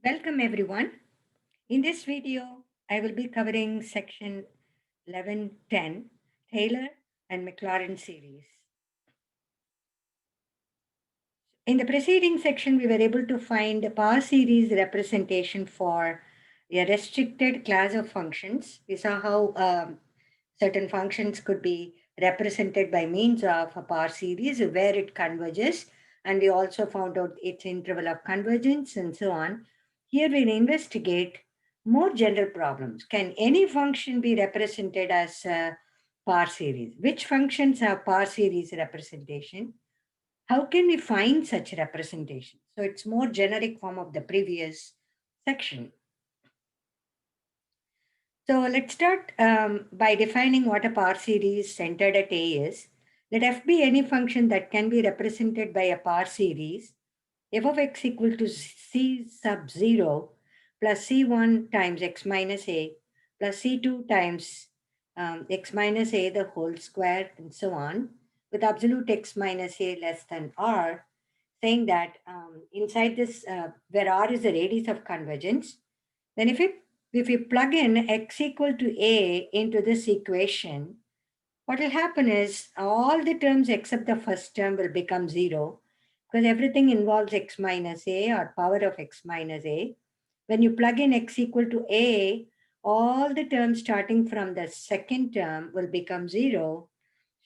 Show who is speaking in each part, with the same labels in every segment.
Speaker 1: Welcome everyone. In this video, I will be covering section 1110, Taylor and Maclaurin series. In the preceding section, we were able to find a power series representation for a restricted class of functions. We saw how certain functions could be represented by means of a power series where it converges, and we also found out its interval of convergence and so on. Here we'll investigate more general problems. Can any function be represented as a power series? Which functions have power series representation? How can we find such representation? So it's more generic form of the previous section. So let's start by defining what a power series centered at A is. Let f be any function that can be represented by a power series f of x equal to c sub 0 plus c1 times x minus a plus c2 times x minus a the whole square and so on, with absolute x minus a less than r, saying that inside this, where r is the radius of convergence, then if we plug in x equal to a into this equation, what will happen is all the terms except the first term will become zero because everything involves x minus a or power of x minus a. When you plug in x equal to a, all the terms starting from the second term will become zero,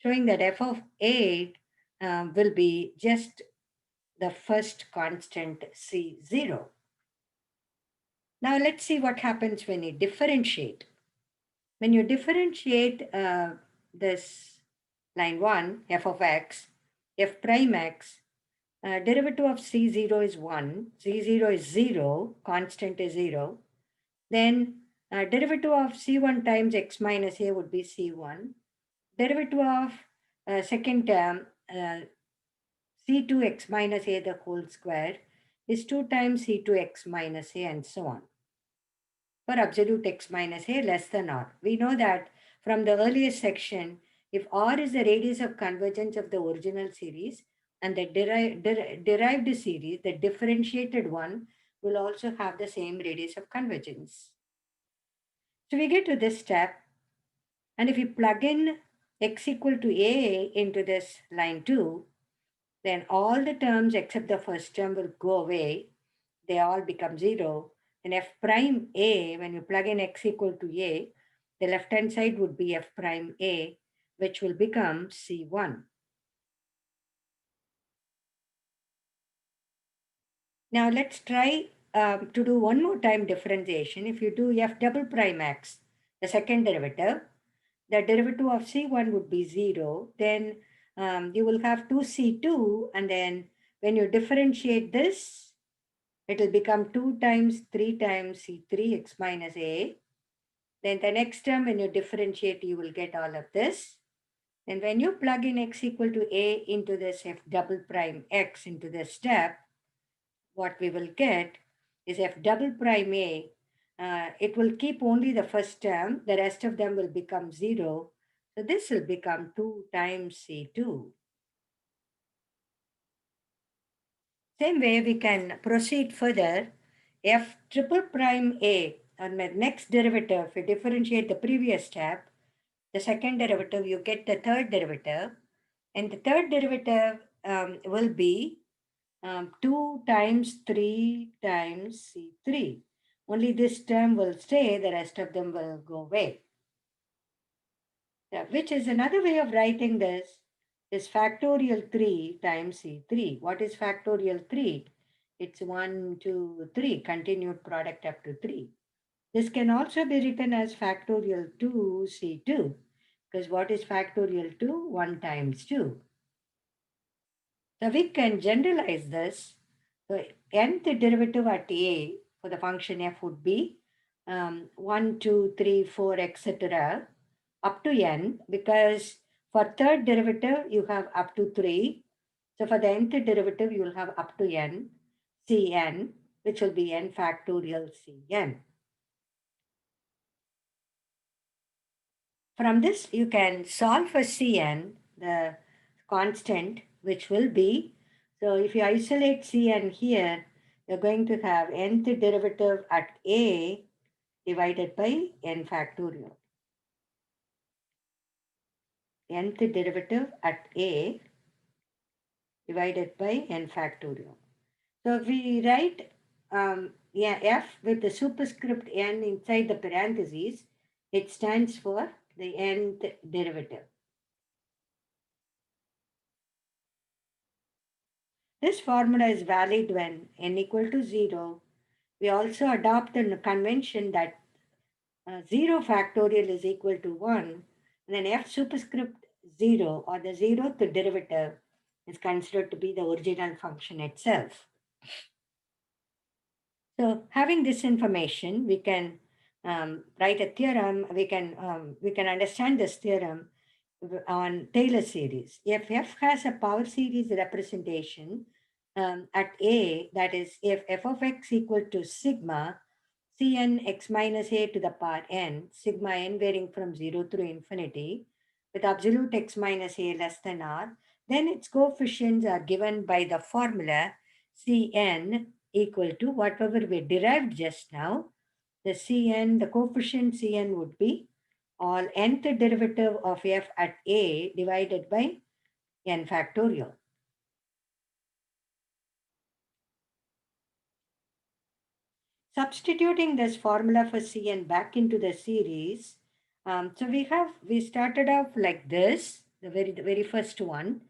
Speaker 1: showing that f of a will be just the first constant c0. Now let's see what happens when you differentiate. When you differentiate this line 1, f of x, f prime x, derivative of c0 is 1, c0 is 0, constant is 0. Then derivative of c1 times x minus a would be c1. Derivative of second term, c2 x minus a the whole square is 2 times c2 x minus a and so on, for absolute x minus a less than r. We know that from the earlier section, if r is the radius of convergence of the original series and the derived series, the differentiated one will also have the same radius of convergence. So we get to this step, and if we plug in x equal to a into this line 2, then all the terms except the first term will go away. They all become 0. Then f prime a, when you plug in x equal to a, the left hand side would be f prime a, which will become c1. Now let's try to do one more time differentiation. If you do f double prime x, the second derivative, the derivative of c1 would be 0. Then you will have 2c2, and then when you differentiate this, it will become 2 times 3 times c3 x minus a. Then the next term, when you differentiate, you will get all of this. And when you plug in x equal to a into this f double prime x into this step, what we will get is f double prime a. It will keep only the first term. The rest of them will become 0. So this will become 2 times c2. Same way, we can proceed further. F triple prime a, on the next derivative, if you differentiate the previous step, the second derivative, you get the third derivative. And the third derivative will be 2 times 3 times c3. Only this term will stay, the rest of them will go away. Which is another way of writing this is factorial 3 times c3. What is factorial 3? It's 1, 2, 3, continued product up to 3. This can also be written as factorial 2c2, because what is factorial 2? 1 times 2. So we can generalize this. So nth derivative at a for the function f would be 1, 2, 3, 4, etc. up to n, because for third derivative you have up to 3. So for the nth derivative you will have up to n, cn, which will be n factorial cn. From this you can solve for cn, the constant, which will be, so if you isolate cn here, you're going to have nth derivative at a divided by n factorial. Nth derivative at a divided by n factorial. So if we write yeah, f with the superscript n inside the parentheses, it stands for the nth derivative. This formula is valid when n equal to 0. We also adopt the convention that 0 factorial is equal to 1, and then f superscript 0 or the 0th derivative is considered to be the original function itself. So having this information, we can write a theorem. We can understand this theorem on Taylor series. If f has a power series representation at a, that is, if f of x equal to sigma Cn x minus a to the power n, sigma n varying from 0 through infinity, with absolute x minus a less than r, then its coefficients are given by the formula Cn equal to whatever we derived just now. The coefficient Cn would be all nth derivative of f at a divided by n factorial. Substituting this formula for Cn back into the series, so we started off like this, the very first one,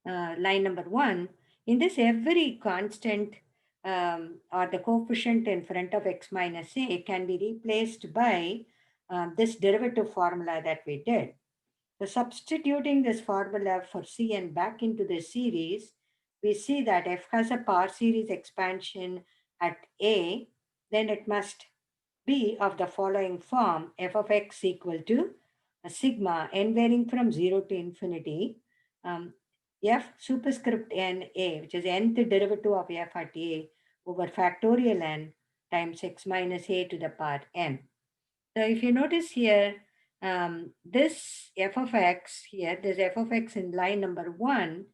Speaker 1: line number 1. In this, every constant or the coefficient in front of x minus a can be replaced by this derivative formula that we did. So substituting this formula for Cn back into the series, we see that f has a power series expansion at a, then it must be of the following form: f of x equal to a sigma n varying from 0 to infinity, um, f superscript n a, which is nth derivative of f at a over factorial n times x minus a to the power n. So if you notice here, this f of x here, this f of x in line number 1,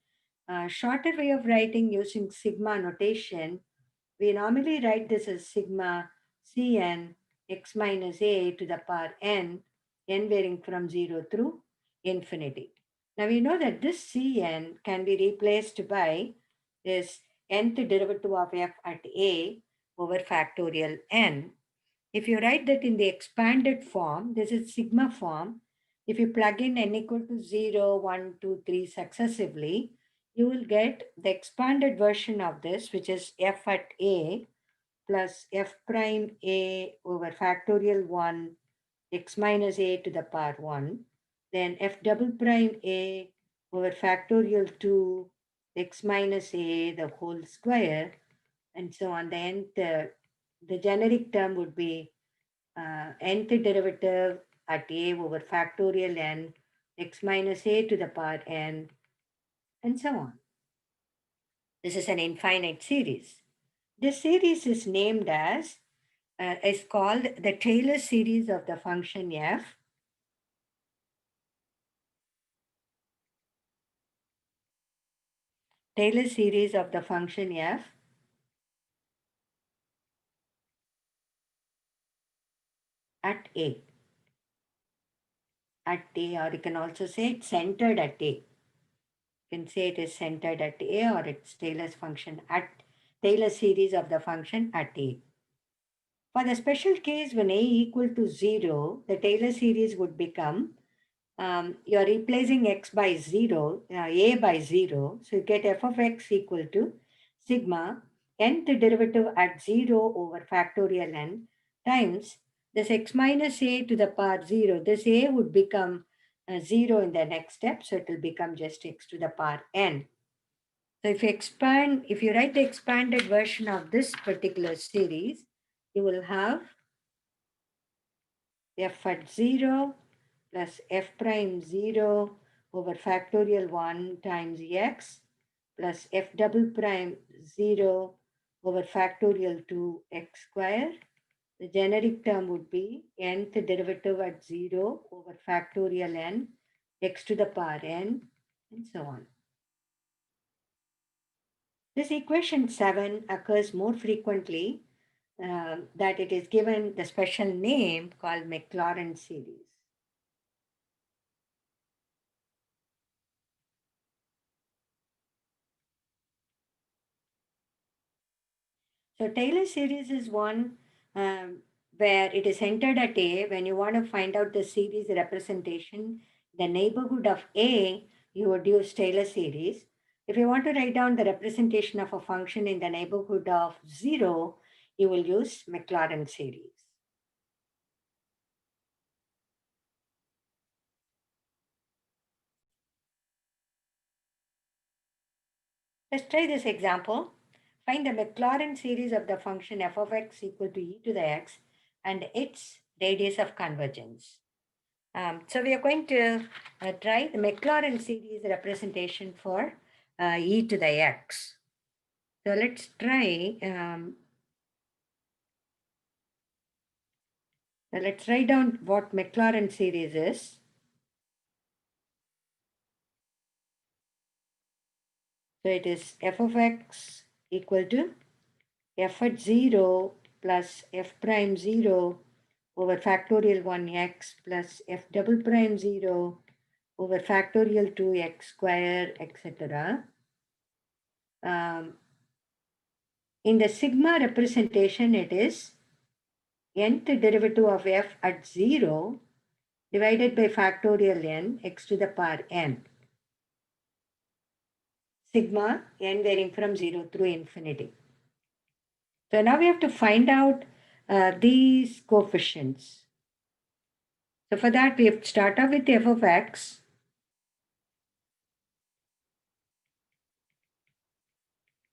Speaker 1: shorter way of writing using sigma notation, we normally write this as sigma Cn x minus a to the power n varying from 0 through infinity. Now we know that this Cn can be replaced by this nth derivative of f at a over factorial n. If you write that in the expanded form, this is sigma form. If you plug in n equal to 0, 1, 2, 3 successively, you will get the expanded version of this, which is f at a plus f prime a over factorial 1 x minus a to the power 1. Then f double prime a over factorial 2 x minus a the whole square, and so on. Then the generic term would be nth derivative at a over factorial n x minus a to the power n, and so on. This is an infinite series. This series is named as, is called the Taylor series of the function f. Taylor series of the function f at a. At a, or you can also say it's centered at a. You can say it is centered at a, or it's Taylor's function at Taylor series of the function at a. For the special case when a equal to 0, the Taylor series would become, you're replacing x by 0, a by 0. So you get f of x equal to sigma nth derivative at 0 over factorial n times this x minus a to the power 0. This a would become 0 in the next step. So it will become just x to the power n. So if you write the expanded version of this particular series, you will have f at 0 plus f prime 0 over factorial 1 times x plus f double prime 0 over factorial 2 x square. The generic term would be nth derivative at 0 over factorial n x to the power n, and so on. This equation 7 occurs more frequently that it is given the special name called Maclaurin series. So Taylor series is one where it is entered at A. When you want to find out the series representation, the neighborhood of A, you would use Taylor series. If you want to write down the representation of a function in the neighborhood of 0, you will use Maclaurin series. Let's try this example. Find the Maclaurin series of the function f of x equal to e to the x and its radius of convergence. So we are going to try the Maclaurin series representation for e to the x. So let's try, let's write down what Maclaurin series is. So it is f of x equal to f at 0 plus f prime 0 over factorial 1x plus f double prime 0 over factorial 2x square, etc. In the sigma representation, it is nth derivative of f at 0 divided by factorial n x to the power n. Sigma n varying from 0 through infinity. So now we have to find out these coefficients. So for that, we have to start off with f of x.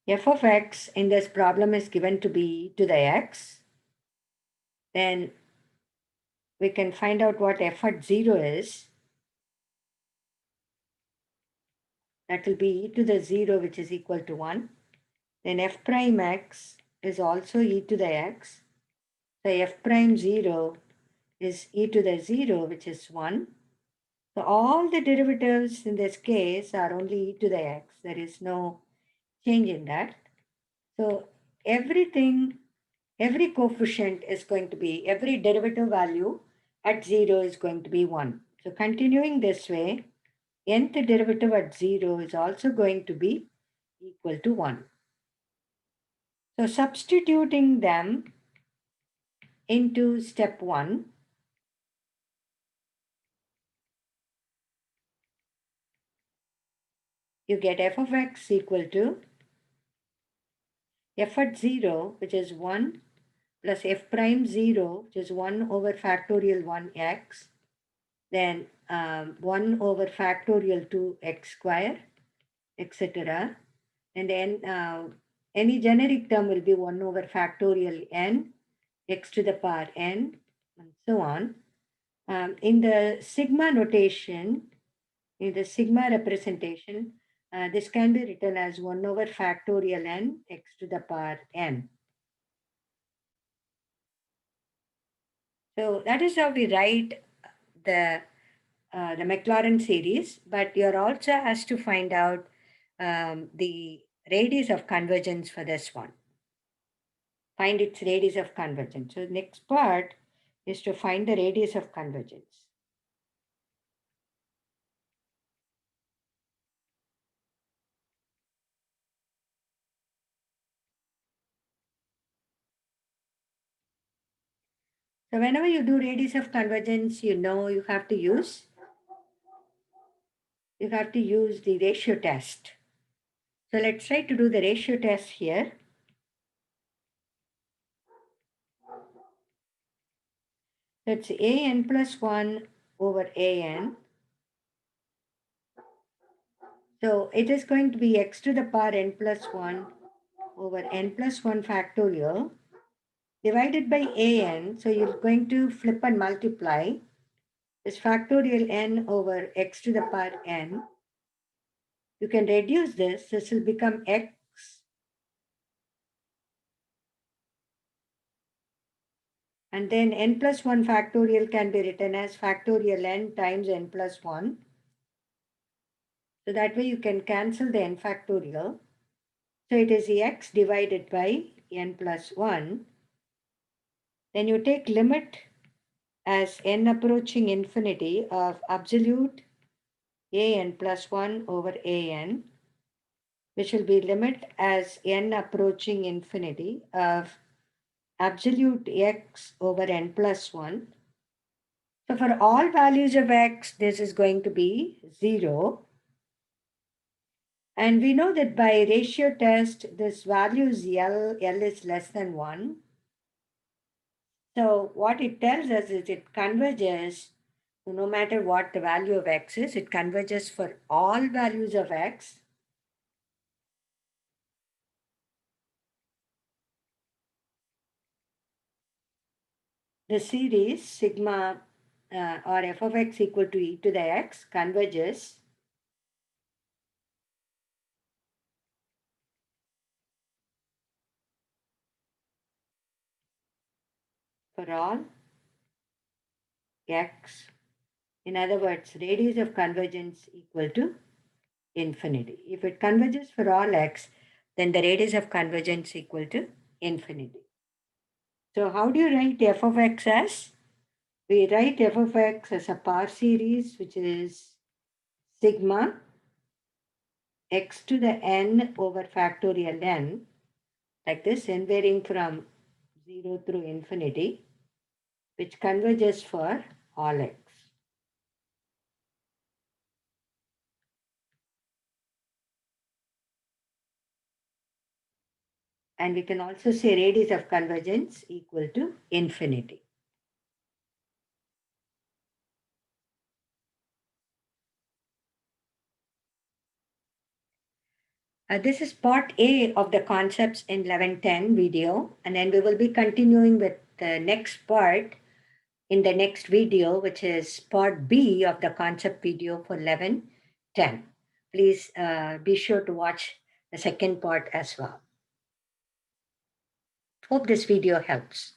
Speaker 1: F of x in this problem is given to be e to the x. Then we can find out what f at 0 is. That will be e to the 0, which is equal to 1. Then f prime x is also e to the x. So f prime 0 is e to the 0, which is 1. So all the derivatives in this case are only e to the x. There is no change in that. So everything, every coefficient is going to be, every derivative value at 0 is going to be 1. So continuing this way, nth derivative at 0 is also going to be equal to 1. So substituting them into step 1, you get f of x equal to f at 0, which is 1, plus f prime 0, which is 1 over factorial 1x, then 1 over factorial 2x square, etc. And then any generic term will be 1 over factorial n, x to the power n, and so on. In the sigma notation, in the sigma representation, this can be written as 1 over factorial n, x to the power n. So that is how we write the Maclaurin series, but you're also asked to find out the radius of convergence for this one. Find its radius of convergence. So next part is to find the radius of convergence. So whenever you do radius of convergence, you know you have to use the ratio test. So let's try to do the ratio test here. That's an plus 1 over an. So it is going to be x to the power n plus 1 over n plus 1 factorial divided by an. So you're going to flip and multiply this factorial n over x to the power n. You can reduce this. This will become x. And then n plus 1 factorial can be written as factorial n times n plus 1. So that way you can cancel the n factorial. So it is x divided by n plus 1. Then you take limit as n approaching infinity of absolute an plus 1 over an, which will be limit as n approaching infinity of absolute x over n plus 1. So for all values of x, this is going to be 0. And we know that by ratio test, this value is L is less than 1. So what it tells us is it converges, no matter what the value of x is, it converges for all values of x. The series sigma or f of x equal to e to the x converges for all x. In other words, radius of convergence equal to infinity. If it converges for all x, then the radius of convergence equal to infinity. So how do you write f of x as? We write f of x as a power series, which is sigma x to the n over factorial n, like this, n varying from 0 through infinity, which converges for all x. And we can also say radius of convergence equal to infinity. This is part A of the concepts in 1110 video, and then we will be continuing with the next part in the next video, which is part B of the concept video for 1110. Please be sure to watch the second part as well. Hope this video helps.